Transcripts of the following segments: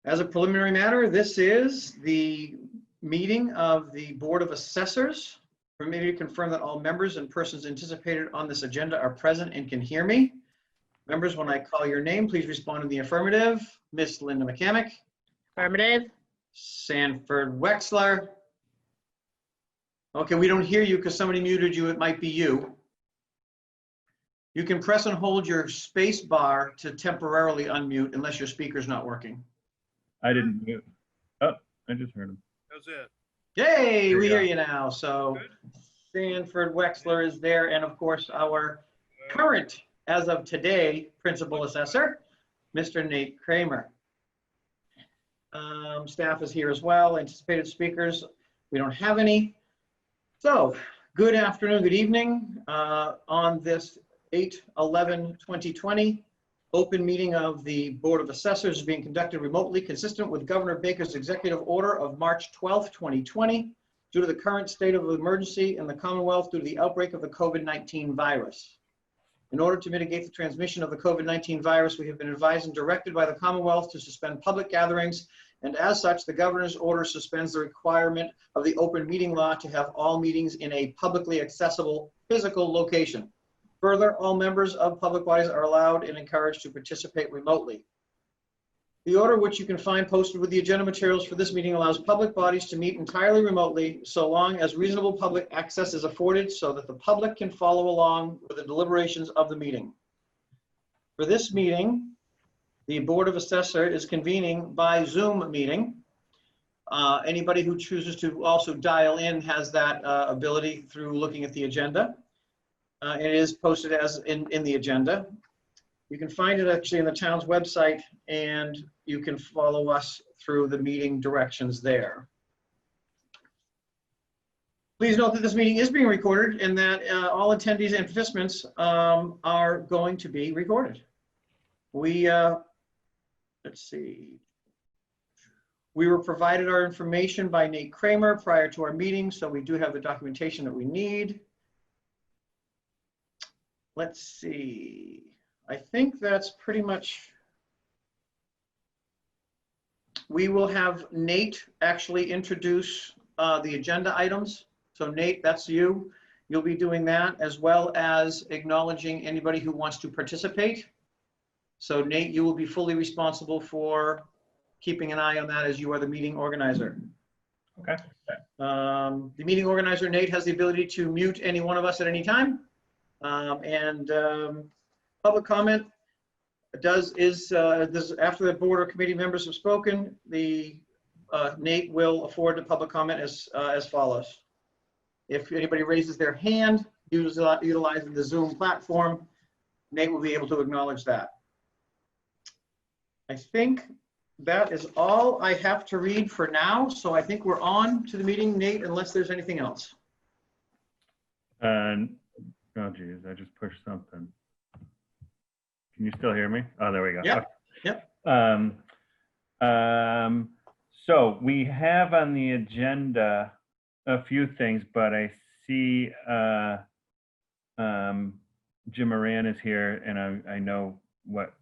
As a preliminary matter, this is the meeting of the Board of Assessors. Permit me to confirm that all members and persons anticipated on this agenda are present and can hear me. Members, when I call your name, please respond in the affirmative. Miss Linda McCamick. Affirmative. Sanford Wexler. Okay, we don't hear you because somebody muted you. It might be you. You can press and hold your space bar to temporarily unmute unless your speaker's not working. I didn't mute. Oh, I just heard him. That's it. Yay, we you hear go. you now. So Sanford Wexler is there, and of course our current, as of today, principal assessor, Mr. Nate Kramer. Staff is here as well. Anticipated speakers, we don't have any. So good afternoon, good evening on this 8/11/2020 open meeting of the Board of Assessors is being conducted remotely, consistent with Governor Baker's executive order of March 12th, 2020, due to the current state of emergency in the Commonwealth due to the outbreak of the COVID-19 virus. In order to mitigate the transmission of the COVID-19 virus, we have been advised and directed by the Commonwealth to suspend public gatherings, and as such, the governor's order suspends the requirement of the open meeting law to have all meetings in a publicly accessible physical location. Further, all members of public bodies are allowed and encouraged to participate remotely. The order, which you can find posted with the agenda materials for this meeting, allows public bodies to meet entirely remotely so long as reasonable public access is afforded so that the public can follow along with the deliberations of the meeting. For this meeting, the Board of Assessors is convening by Zoom meeting. Anybody who chooses to also dial in has that ability through looking at the agenda. It is posted as in the agenda. You can find it actually in the town's website, and you can follow us through the meeting directions there. Please note that this meeting is being recorded and that all attendees and participants are going to be recorded. We, let's see. We were provided our information by Nate Kramer prior to our meeting, so we do have the documentation that we need. Let's see. I think that's pretty much. We will have Nate actually introduce the agenda items. So Nate, that's you. You'll be doing that as well as acknowledging anybody who wants to participate. So Nate, you will be fully responsible for keeping an eye on that as you are the meeting organizer. Okay. The meeting organizer, Nate, has the ability to mute any one of us at any time. Public comment is after the board or committee members have spoken, Nate will afford the public comment as follows. If anybody raises their hand utilizing the Zoom platform, Nate will be able to acknowledge that. I think that is all I have to read for now. So I think we're on to the meeting, Nate, unless there's anything else. Oh geez, I just pushed something. Can you still hear me? Oh, there we go. Yeah. Okay. Yep. So we have on the agenda a few things, but I see Jim Moran is here, and I know what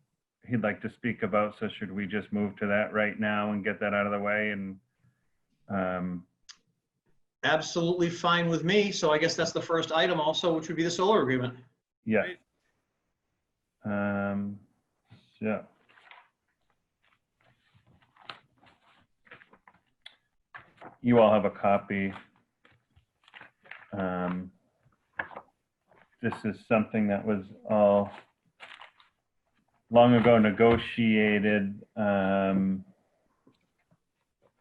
he'd like to speak about. So should we just move to that right now and get that out of the way? And Absolutely fine with me. So I guess that's the first item also, which would be the solar agreement. yeah. Right. Yeah. You all have a copy. This is something that was all long ago negotiated. The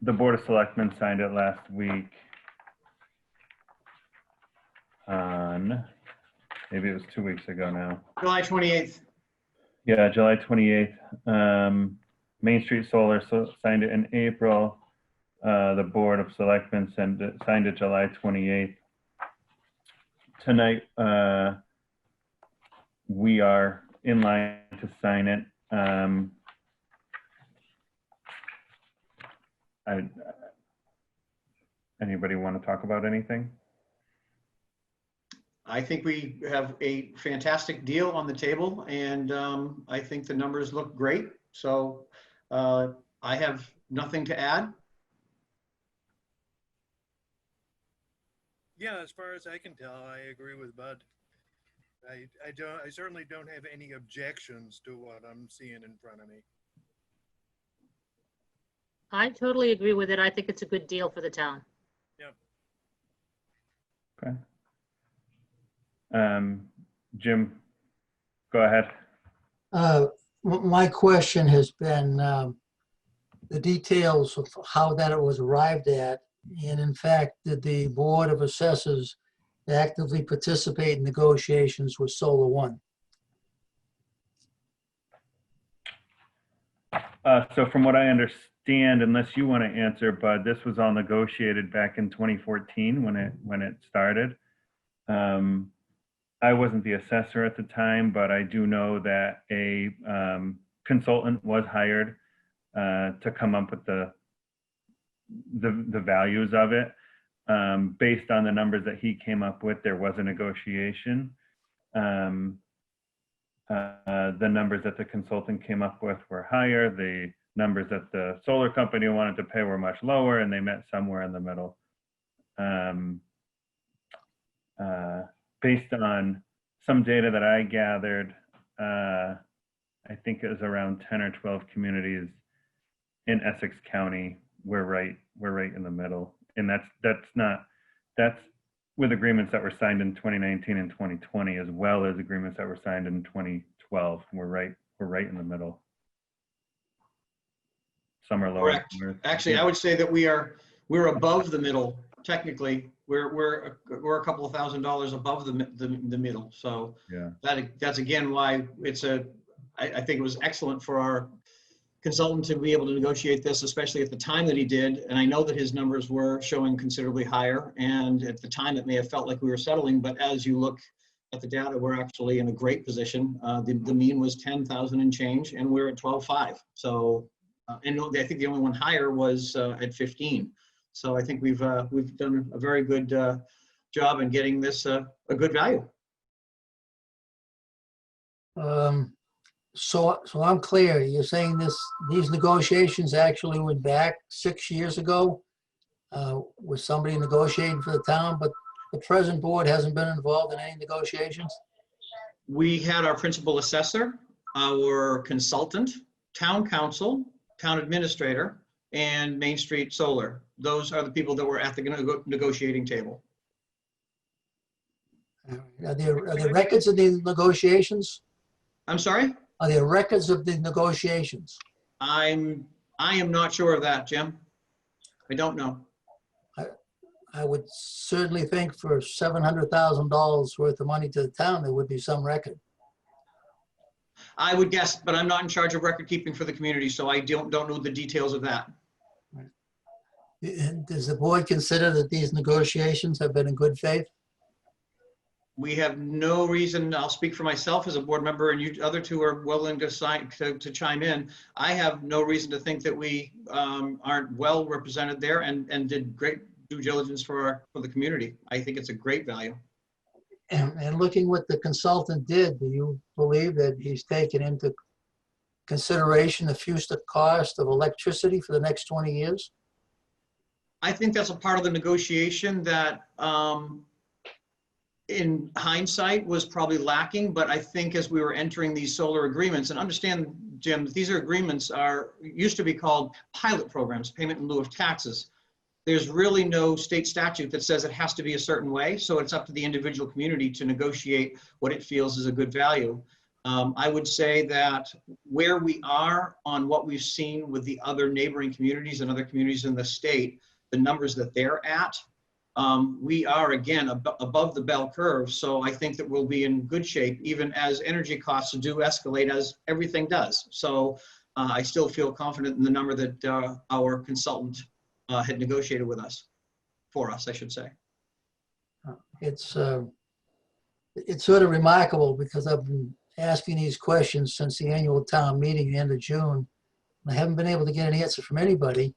Board of Selectmen signed it last week on, maybe it was 2 weeks ago now. July 28th. Yeah, July 28th. Main Street Solar signed it in April. The Board of Selectmen signed it July 28th. Tonight, we are in line to sign it. Anybody want to talk about anything? I think we have a fantastic deal on the table, and I think the numbers look great. So I have nothing to add. Yeah, as far as I can tell, I agree with Bud. I certainly don't have any objections to what I'm seeing in front of me. I totally agree with it. I think it's a good deal for the town. Okay. Jim, go ahead. My question has been the details of how that it was arrived at. And in fact, did the Board of Assessors actively participate in negotiations with Solar One? So from what I understand, unless you want to answer, Bud, this was all negotiated back in 2014 when it started. I wasn't the assessor at the time, but I do know that a consultant was hired to come up with the values of it. Based on the numbers that he came up with, there was a negotiation. The numbers that the consultant came up with were higher. The numbers that the solar company wanted to pay were much lower, and they met somewhere in the middle. Based on some data that I gathered, I think it was around 10 or 12 communities in Essex County. We're right in the middle, and that's with agreements that were signed in 2019 and 2020, as well as agreements that were signed in 2012. We're right in the middle. Some are lower. Correct. Actually, I would say that we're above the middle. Technically, we're a couple of $1,000s above the middle. So yeah, that's again why I think it was excellent for our consultant to be able to negotiate this, especially at the time that he did. And I know that his numbers were showing considerably higher, and at the time it may have felt like we were settling, but as you look at the data, we're actually in a great position. The mean was 10,000 and change, and we're at 12.5. So, and I think the only one higher was at 15. So I think we've done a very good job in getting this a good value. So I'm clear. You're saying these negotiations actually went back 6 years ago with somebody negotiating for the town, but the present board hasn't been involved in any negotiations? We had our principal assessor, our consultant, town council, town administrator, and Main Street Solar. Those are the people that were at the negotiating table. Are there records of the negotiations? I'm sorry? Are there records of the negotiations? I am not sure of that, Jim. I don't know. I would certainly think for $700,000 worth of money to the town, there would be some record. I would guess, but I'm not in charge of record keeping for the community, so I don't know the details of that. And does the board consider that these negotiations have been in good faith? We have no reason, I'll speak for myself as a board member, and you other two are willing to chime in. I have no reason to think that we aren't well represented there and did great due diligence for the community. I think it's a great value. And looking what the consultant did, do you believe that he's taken into consideration the future cost of electricity for the next 20 years? I think that's a part of the negotiation that in hindsight was probably lacking, but I think as we were entering these solar agreements, and understand, Jim, these agreements used to be called pilot programs, payment in lieu of taxes. There's really no state statute that says it has to be a certain way, so it's up to the individual community to negotiate what it feels is a good value. I would say that where we are on what we've seen with the other neighboring communities and other communities in the state, the numbers that they're at, we are again above the bell curve. So I think that we'll be in good shape, even as energy costs do escalate, as everything does. So I still feel confident in the number that our consultant had negotiated with us, for us, I should say. It's sort of remarkable because I've been asking these questions since the annual town meeting, the end of June. I haven't been able to get an answer from anybody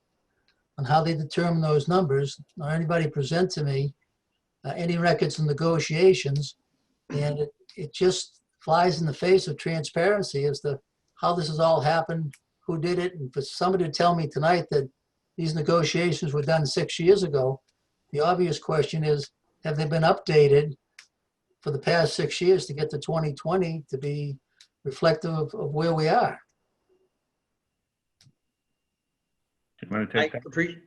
on how they determine those numbers, or anybody present to me any records of negotiations. And it just flies in the face of transparency as to how this has all happened who did it, and for somebody to tell me tonight that these negotiations were done 6 years ago, the obvious question is, have they been updated for the past 6 years to get to 2020 to be reflective of where we are? Do you want to I take that? appreciate,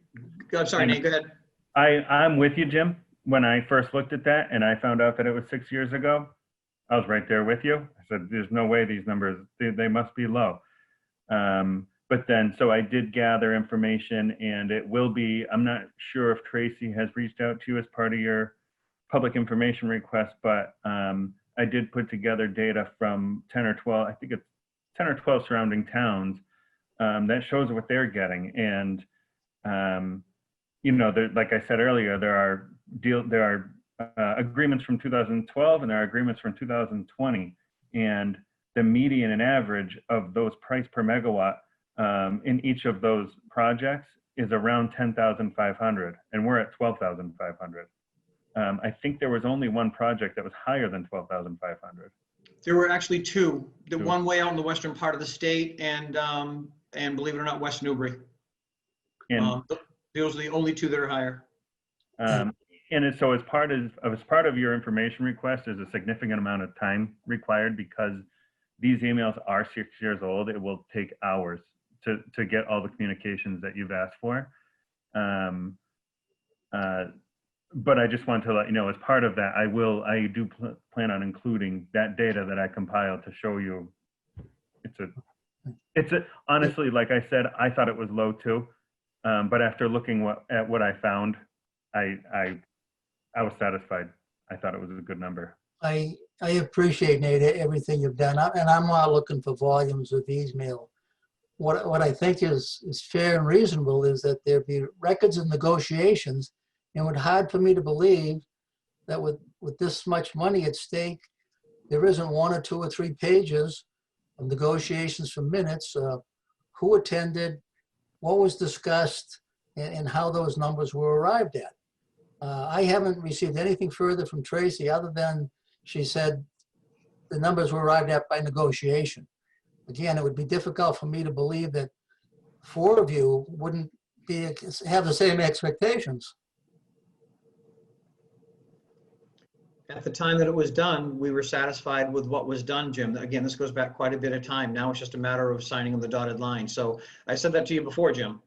I'm sorry, Nate, go ahead. I'm with you, Jim. When I first looked at that and I found out that it was 6 years ago, I was right there with you. I said, there's no way these numbers, they must be low. But then, so I did gather information, and it will be, I'm not sure if Tracy has reached out to you as part of your public information request, but I did put together data from 10 or 12, I think it's 10 or 12 surrounding towns that shows what they're getting. And, you know, like I said earlier, there are agreements from 2012 and there are agreements from 2020. And the median and average of those price per megawatt in each of those projects is around 10,500, and we're at 12,500. I think there was only one project that was higher than 12,500. There were actually two. The Two. one way out in the western part of the state, and believe it or not, West Newbury. And Those are the only two that are higher. so as part of your information request, there's a significant amount of time required because these emails are 6 years old. It will take hours to get all the communications that you've asked for. But I just want to let you know, as part of that, I do plan on including that data that I compiled to show you. Honestly, like I said, I thought it was low too. But after looking at what I found, I was satisfied. I thought it was a good number. I appreciate, Nate, everything you've done, and I'm not looking for volumes of email. What I think is fair and reasonable is that there be records of negotiations, and it's hard for me to believe that with this much money at stake, there isn't 1 or 2 or 3 pages of negotiations for minutes, who attended, what was discussed, and how those numbers were arrived at. I haven't received anything further from Tracy other than she said the numbers were arrived at by negotiation. Again, it would be difficult for me to believe that 4 of you wouldn't have the same expectations. At the time that it was done, we were satisfied with what was done, Jim. Again, this goes back quite a bit of time. Now it's just a matter of signing on the dotted line. So I said that to you before, Jim.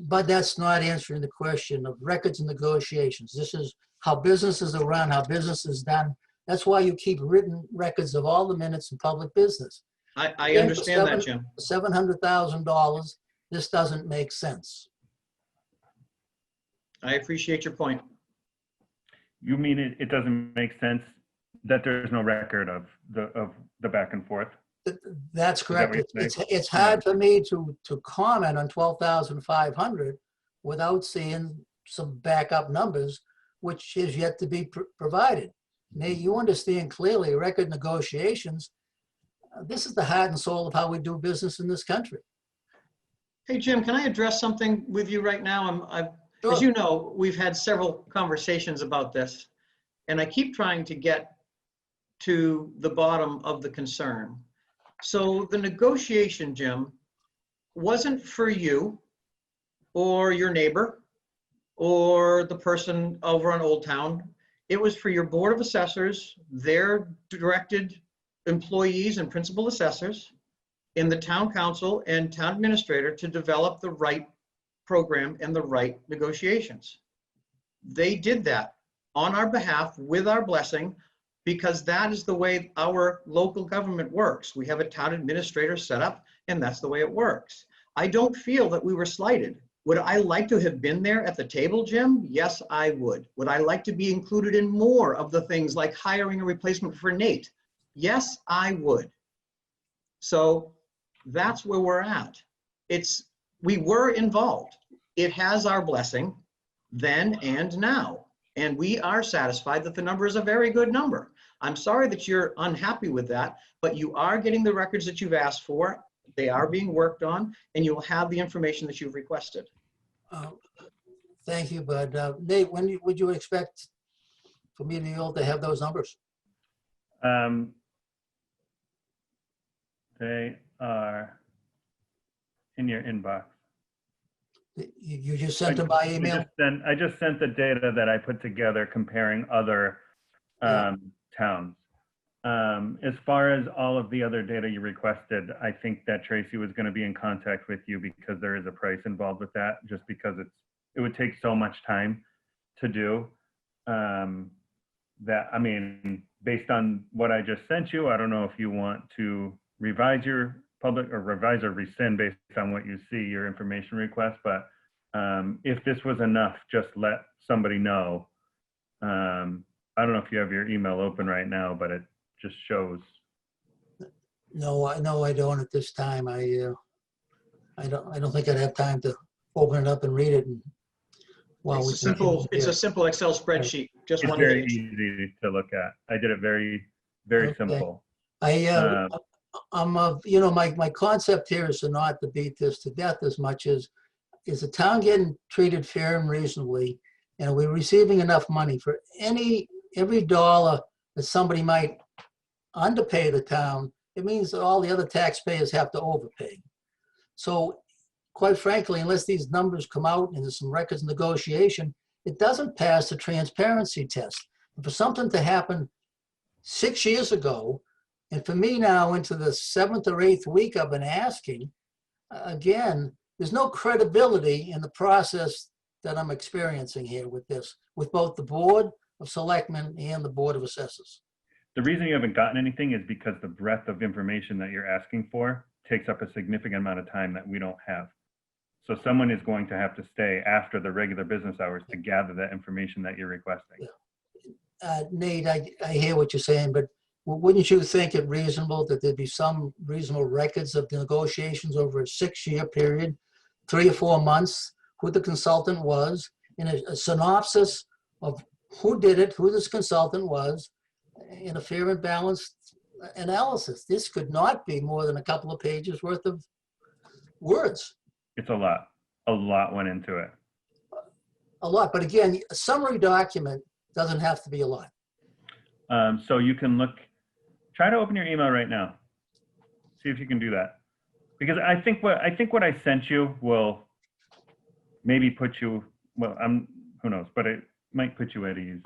But that's not answering the question of records and negotiations. This is how businesses are run, how business is done. That's why you keep written records of all the minutes in public business. I understand that, Jim. $700,000, this doesn't make sense. I appreciate your point. You mean it doesn't make sense that there's no record of the back and forth? That's correct. Is that what you're saying? It's hard for me to comment on 12,500 without seeing some backup numbers, which is yet to be provided. Nate, you understand clearly record negotiations. This is the heart and soul of how we do business in this country. Hey, Jim, can I address something with you right now? Sure. As you know, we've had several conversations about this, and I keep trying to get to the bottom of the concern. So the negotiation, Jim, wasn't for you or your neighbor or the person over on Old Town. It was for your Board of Assessors, their directed employees and principal assessors, in the town council and town administrator to develop the right program and the right negotiations. They did that on our behalf with our blessing, because that is the way our local government works. We have a town administrator set up, and that's the way it works. I don't feel that we were slighted. Would I like to have been there at the table, Jim? Yes, I would. Would I like to be included in more of the things like hiring a replacement for Nate? Yes, I would. So that's where we're at. We were involved. It has our blessing then and now. And we are satisfied that the number is a very good number. I'm sorry that you're unhappy with that, but you are getting the records that you've asked for. They are being worked on, and you will have the information that you've requested. Thank you, Bud. Nate, when would you expect for me to be able to have those numbers? They are in your inbox. You just sent them by email? I just sent the data that I put together comparing other Yeah. towns. As far as all of the other data you requested, I think that Tracy was going to be in contact with you because there is a price involved with that, just because it would take so much time to do. That, I mean, based on what I just sent you, I don't know if you want to revise your revise or rescind based on what you see, your information request, but if this was enough, just let somebody know. I don't know if you have your email open right now, but it just shows. No, I don't at this time. I don't think I'd have time to open it up and read it. While we It's a simple Excel spreadsheet, just It's one very image. easy to look at. I did it very, very Okay. simple. My concept here is not to beat this to death as much as, is the town getting treated fair and reasonably? And are we receiving enough money for every dollar that somebody might underpay the town? It means that all the other taxpayers have to overpay. So quite frankly, unless these numbers come out and there's some records negotiation, it doesn't pass the transparency test. And for something to happen 6 years ago, and for me now into the 7th or 8th week I've been asking, again, there's no credibility in the process that I'm experiencing here with this, with both the Board of Selectmen and the Board of Assessors. The reason you haven't gotten anything is because the breadth of information that you're asking for takes up a significant amount of time that we don't have. So someone is going to have to stay after the regular business hours to gather that information that you're requesting. Nate, I hear what you're saying, but wouldn't you think it reasonable that there'd be some reasonable records of the negotiations over a 6-year period, 3 or 4 months, who the consultant was, in a synopsis of who did it, who this consultant was, in a fair and balanced analysis? This could not be more than a couple of pages worth of words. It's a lot went into it. A lot, but again, a summary document doesn't have to be a lot. So you can try to open your email right now. See if you can do that. Because I think what I sent you will maybe put you, well, who knows, but it might put you at ease.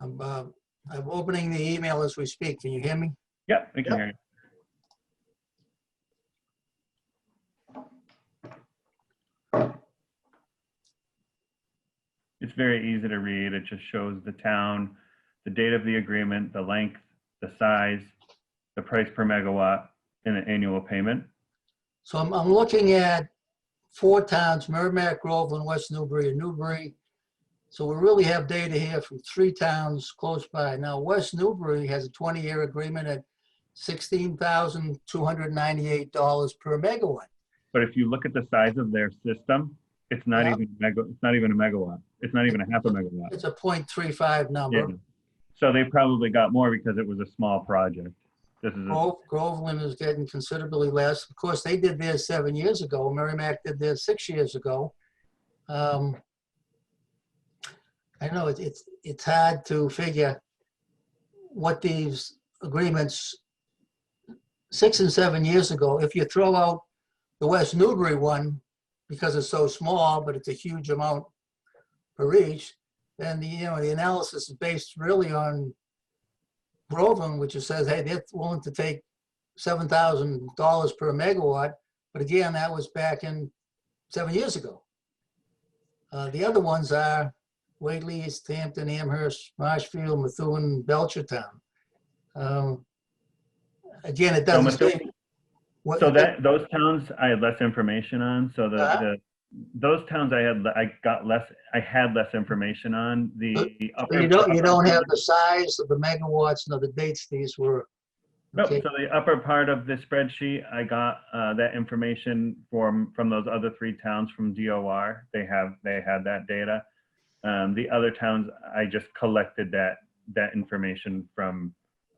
I'm opening the email as we speak. Can you hear me? Yeah, I can hear you. It's very easy to read. It just shows the town, the date of the agreement, the length, the size, the price per megawatt, and the annual payment. So I'm looking at 4 towns, Merrimack, Groveland, West Newbury, and Newbury. So we really have data here from 3 towns close by. Now, West Newbury has a 20-year agreement at $16,298 per megawatt. But if you look at the size of their system, it's not even a megawatt. It's not even a half a megawatt. It's a 0.35 number. Yeah. So they probably got more because it was a small project. This is Groveland is getting considerably less. Of course, they did theirs 7 years ago. Merrimack did theirs 6 years ago. I know it's hard to figure what these agreements 6 and 7 years ago, if you throw out the West Newbury one, because it's so small, but it's a huge amount per each, then the analysis is based really on Groveland, which says, hey, they're willing to take $7,000 per megawatt. But again, that was back in 7 years ago. The other ones are Whately, East Hampton, Amherst, Marshfield, Methuen, Belchertown. Again, it doesn't say. Those towns I had less information on. So those towns I had less information on. You don't have the size of the megawatts, no, the dates these were. Okay. No, so the upper part of the spreadsheet, I got that information from those other 3 towns from DOR. They had that data. The other towns, I just collected that information from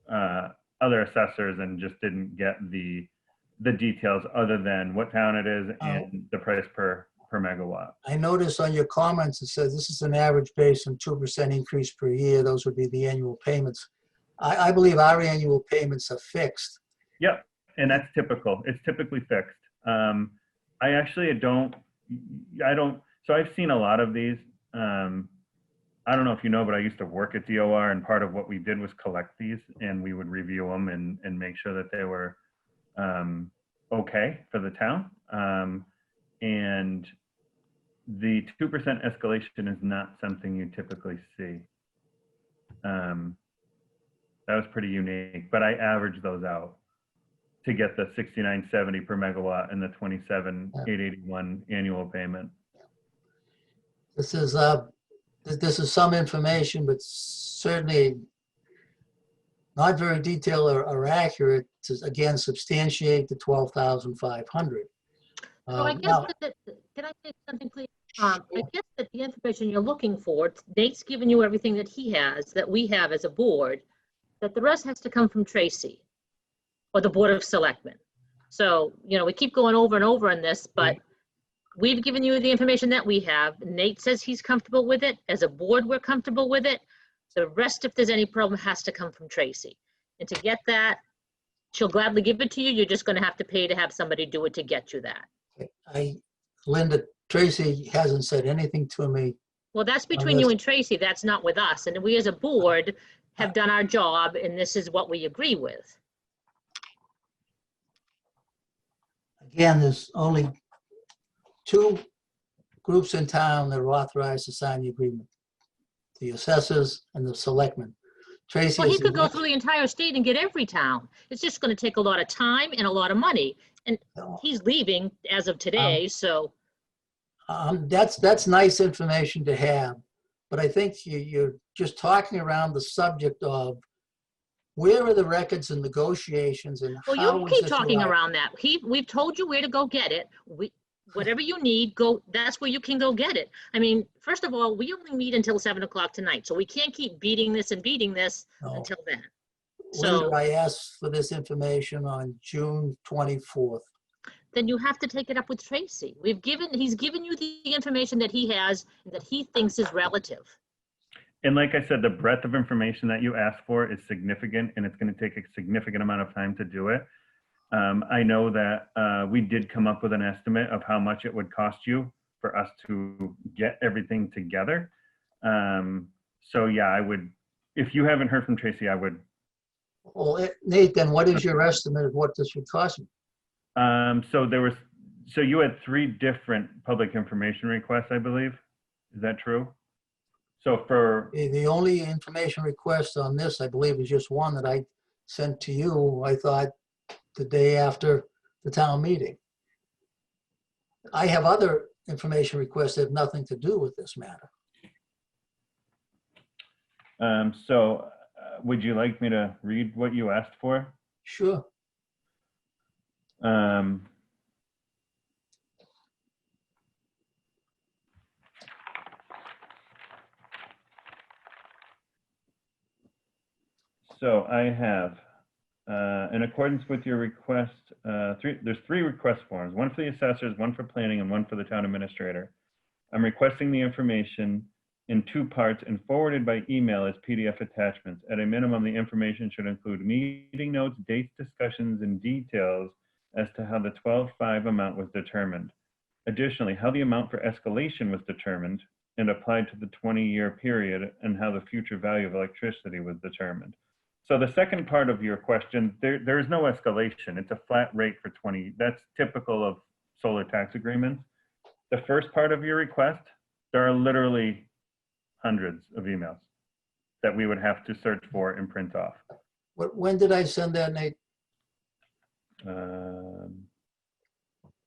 other assessors and just didn't get the details other than what town it is and the price per megawatt. I noticed on your comments, it says this is an average based on 2% increase per year. Those would be the annual payments. I believe our annual payments are fixed. Yep, and that's typical. It's typically fixed. I actually so I've seen a lot of these. I don't know if you know, but I used to work at DOR, and part of what we did was collect these, and we would review them and make sure that they were okay for the town. And the 2% escalation is not something you typically see. That was pretty unique, but I averaged those out to get the 6970 per megawatt and the 27,881 annual payment. This is some information, but certainly not very detailed or accurate to, again, substantiate the 12,500. So I guess can I say something, please? I guess that the information you're looking for, Nate's given you everything that he has, that we have as a board, that the rest has to come from Tracy or the Board of Selectmen. So, you know, we keep going over and over on this, but we've given you the information that we have. Nate says he's comfortable with it. As a board, we're comfortable with it. The rest, if there's any problem, has to come from Tracy. And to get that, she'll gladly give it to you. You're just going to have to pay to have somebody do it to get you that. Linda, Tracy hasn't said anything to me. Well, that's between you and Tracy. That's not with us. And we as a board have done our job, and this is what we agree with. Again, there's only 2 groups in town that are authorized to sign the agreement. The assessors and the selectmen. Tracy Well, he is could the go next- through the entire state and get every town. It's just going to take a lot of time and a lot of money. And he's leaving as of today, so. That's nice information to have, but I think you're just talking around the subject of where are the records and negotiations and Well, how you is keep this talking arrived? around that. We've told you where to go get it. Whatever you need, that's where you can go get it. I mean, first of all, we only meet until 7 o'clock tonight, so we can't keep beating this and beating this No. until then. Linda, So I asked for this information on June 24th. then you have to take it up with Tracy. He's given you the information that he has and that he thinks is relative. And like I said, the breadth of information that you asked for is significant, and it's going to take a significant amount of time to do it. I know that we did come up with an estimate of how much it would cost you for us to get everything together. So yeah, I would, if you haven't heard from Tracy, I would. Well, Nate, then what is your estimate of what this would cost me? So you had 3 different public information requests, I believe. Is that true? So for, The only information request on this, I believe, is just one that I sent to you, I thought, the day after the town meeting. I have other information requests that have nothing to do with this matter. would you like me to read what you asked for? Sure. So I have, in accordance with your request, there's 3 request forms, one for the assessors, one for planning, and one for the town administrator. I'm requesting the information in 2 parts and forwarded by email as PDF attachments. At a minimum, the information should include meeting notes, dates, discussions, and details as to how the 12.5 amount was determined. Additionally, how the amount for escalation was determined and applied to the 20-year period, and how the future value of electricity was determined. So the second part of your question, there is no escalation. It's a flat rate for 20. That's typical of solar tax agreements. The first part of your request, there are literally hundreds of emails that we would have to search for and print off. When did I send that, Nate?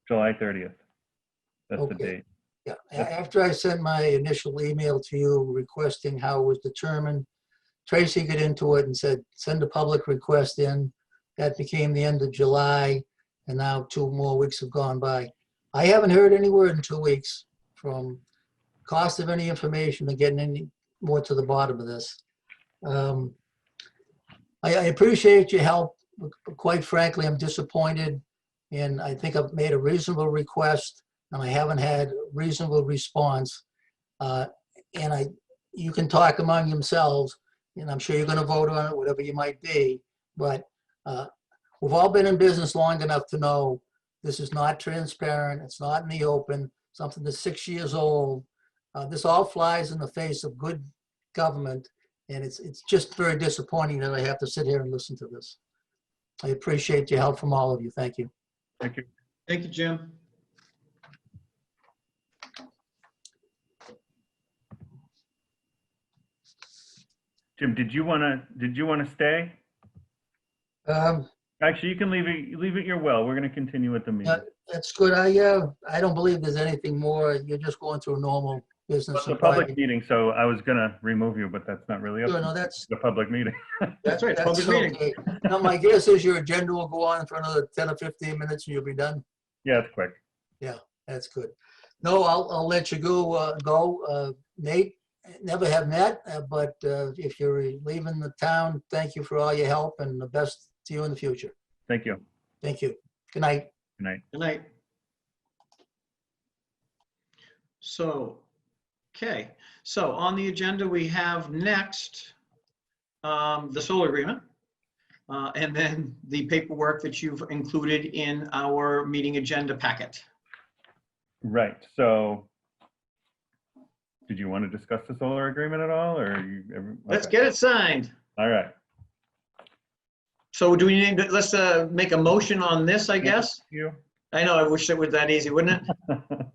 July 30th. That's the Okay. date. Yeah, after I sent my initial email to you requesting how it was determined, Tracy got into it and said, send a public request in. That became the end of July, and now 2 more weeks have gone by. I haven't heard any word in 2 weeks from cost of any information or getting any more to the bottom of this. I appreciate your help, but quite frankly, I'm disappointed, and I think I've made a reasonable request, and I haven't had a reasonable response. You can talk among yourselves. and I'm sure you're going to vote on it, whatever you might be, but we've all been in business long enough to know this is not transparent, it's not in the open, something that's 6 years old. This all flies in the face of good government, and it's just very disappointing that I have to sit here and listen to this. I appreciate your help from all of you. Thank you. Thank you. Thank you, Jim. Jim, did you wanna stay? Actually, you can leave it your will. We're gonna continue with the meeting. That's good. I don't believe there's anything more. You're just going through a normal business. It's a and public private- meeting, so I was gonna remove you, but that's not really up Sure, to no, that's the public meeting. That's right, it's a public meeting. okay. Now, my guess is your agenda will go on for another 10 or 15 minutes and you'll be done. Yeah, it's quick. That's good. No, I'll let you go. Nate, never have met, but if you're leaving the town, thank you for all your help and the best to you in the future. Thank you. Thank you. Good night. Good night. Good night. So, okay, so on the agenda, we have next the solar agreement, and then the paperwork that you've included in our meeting agenda packet. Right, so did you want to discuss the solar agreement at all, or Let's okay. get it signed. All right. So do we need to, let's make a motion on this, I guess? You? I know, I wish it was that easy, wouldn't it?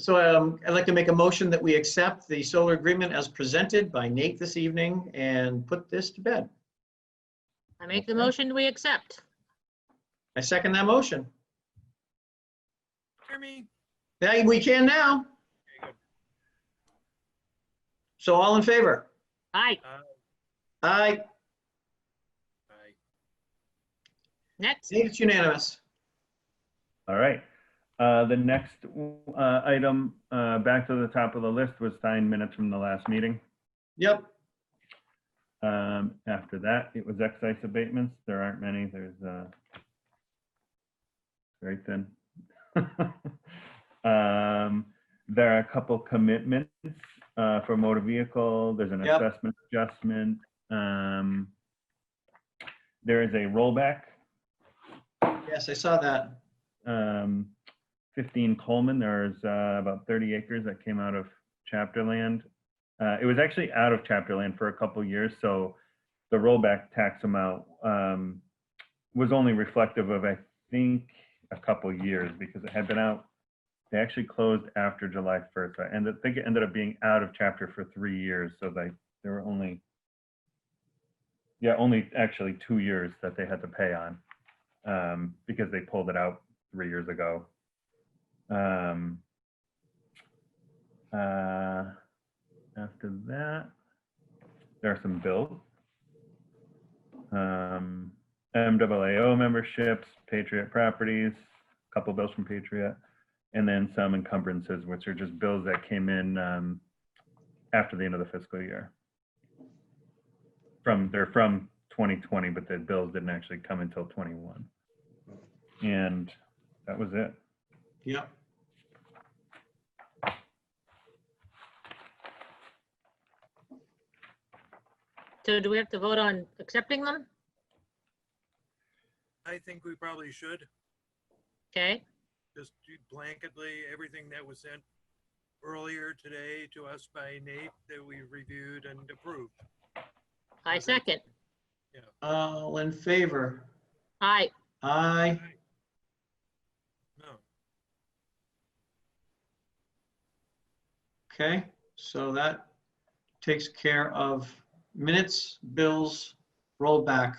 So I'd like to make a motion that we accept the solar agreement as presented by Nate this evening and put this to bed. I make the motion, we accept. I second that motion. Hear me? Yeah, we can now. So all in favor? Aye, Aye. Aye. next. Nate, it's unanimous. All right. The next item, back to the top of the list, was signed minutes from the last meeting. Yep. After that, it was excise abatements. There aren't many. There's very thin. There are a couple commitments for motor vehicle. There's an Yep. assessment adjustment. There is a rollback. Yes, I saw that. 15 Coleman, there's about 30 acres that came out of chapter land. It was actually out of chapter land for a couple years, so the rollback tax amount was only reflective of, I think, a couple years because it had been out. They actually closed after July 1st. I think it ended up being out of chapter for 3 years, so there were only actually 2 years that they had to pay on because they pulled it out 3 years ago. After that, there are some bills. MAAO memberships, Patriot Properties, a couple bills from Patriot, and then some encumbrances, which are just bills that came in after the end of the fiscal year. They're from 2020, but the bills didn't actually come until 21. And that was it. Yep. So do we have to vote on accepting them? I think we probably should Okay, just do blanketly everything that was sent earlier today to us by Nate that we reviewed and approved. I second. All in favor? Aye, Aye. No, Okay, so that takes care of minutes, bills, rollback,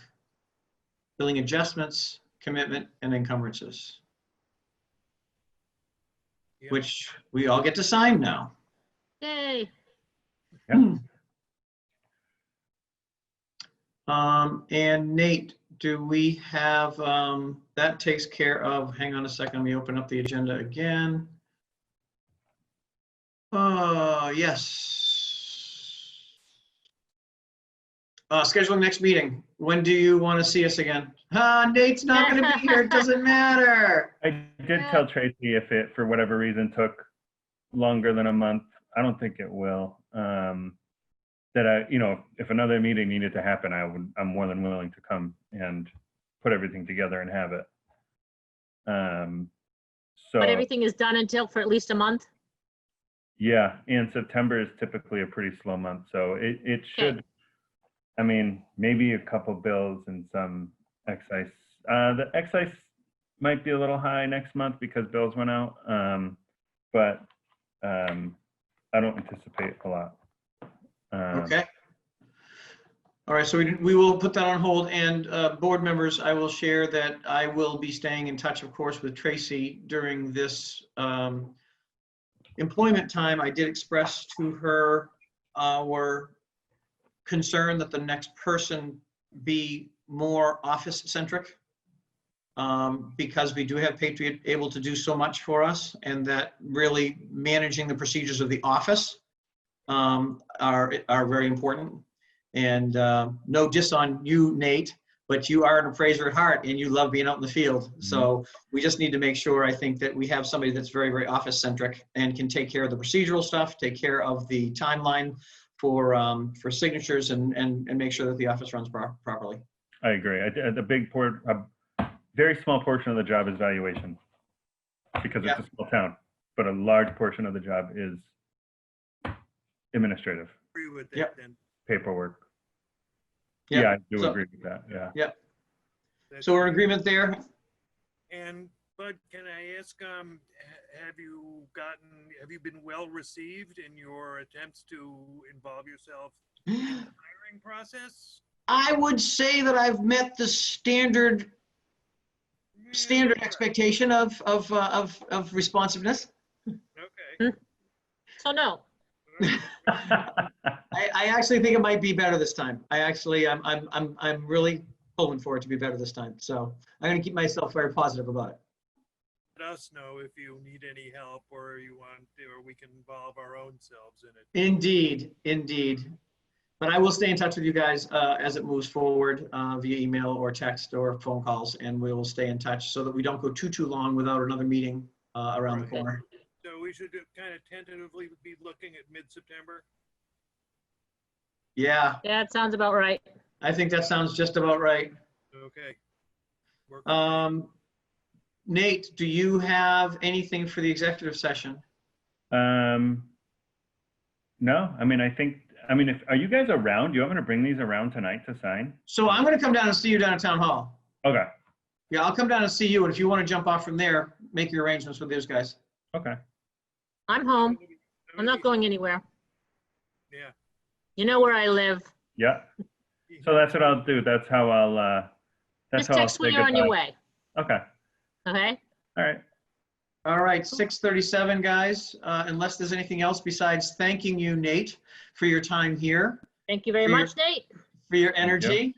billing adjustments, commitment, and encumbrances, yeah. which we all get to sign now. yay. Yeah. And Nate, do we have, that takes care of, hang on a second, let me open up the agenda again. Yes. Scheduling next meeting. When do you want to see us again? Nate's not going to be here. It doesn't matter. I did tell Tracy if it, for whatever reason, took longer than a month. I don't think it will. that I, you know, if another meeting needed to happen, I'm more than willing to come and put everything together and have it. So But everything is done until for at least a month? yeah, and September is typically a pretty slow month, so it should, I mean, maybe a couple bills and some excise. The excise might be a little high next month because bills went out, but I don't anticipate a lot. Okay. All right, so we will put that on hold, and board members, I will share that I will be staying in touch, of course, with Tracy during this employment time. I did express to her our concern that the next person be more office-centric, because we do have Patriot able to do so much for us, and that really managing the procedures of the office are very important. And no diss on you, Nate, but you are an appraiser at heart and you love being out in the field. So we just need to make sure, I think, that we have somebody that's very, very office centric and can take care of the procedural stuff, take care of the timeline for signatures, and make sure that the office runs properly. I agree. A very small portion of the job is valuation because it's a small town, but a large portion of the job is administrative. Agree with that Yep. then. Paperwork. Yep. Yeah, I do So- agree with that. Yeah. That's- So we're in agreement there. And Bud, can I ask, have you been well received in your attempts to involve yourself in the hiring process? I would say that I've met the standard Yeah, expectation of responsiveness. Okay. So no. I actually think it might be better this time. I'm really hoping for it to be better this time. So I'm going to keep myself very positive about it. Let us know if you need any help or you want, or we can involve our own selves in it. Indeed. But I will stay in touch with you guys as it moves forward via email or text or phone calls, and we will stay in touch so that we don't go too long without another meeting around the corner. So we should kind of tentatively be looking at mid-September. Yeah, That sounds about right. I think that sounds just about right. Okay. Work with me. Nate, do you have anything for the executive session? No, I mean, are you guys around? Do you want me to bring these around tonight to sign? So I'm going to come down and see you down at Town Hall. Okay. Yeah, I'll come down and see you, and if you want to jump off from there, make your arrangements with those guys. Okay. I'm home. That I'm would not be- going anywhere. Yeah. You know where I live. Yeah. So that's what I'll do. That's how I'll, Just text when you're on your way, Okay. okay? All right. All right, 6:37, guys. Unless there's anything else besides thanking you, Nate, for your time here, Thank you very For your- much, Nate. for your Thank you.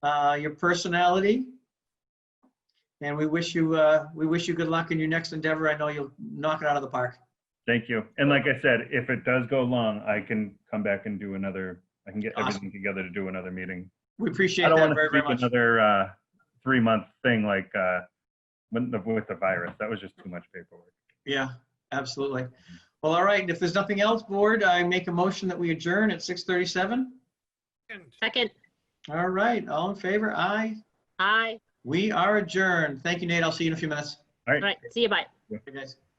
energy, your personality, and we wish you good luck in your next endeavor. I know you'll knock it out of the park. Thank you. And like I said, if it does go long, I can come back and do I can get Awesome. everything together to do another meeting. We appreciate I don't that want very, to very take much. another 3-month thing like with the virus. That was just too much paperwork. Yeah, absolutely. Well, all right, and if there's nothing else, board, I make a motion that we adjourn at 6:37. Second, All right, all in favor? Aye. aye. We are adjourned. Thank you, Nate. I'll see you in a few minutes. All All right. right, see you, bye. Okay, guys.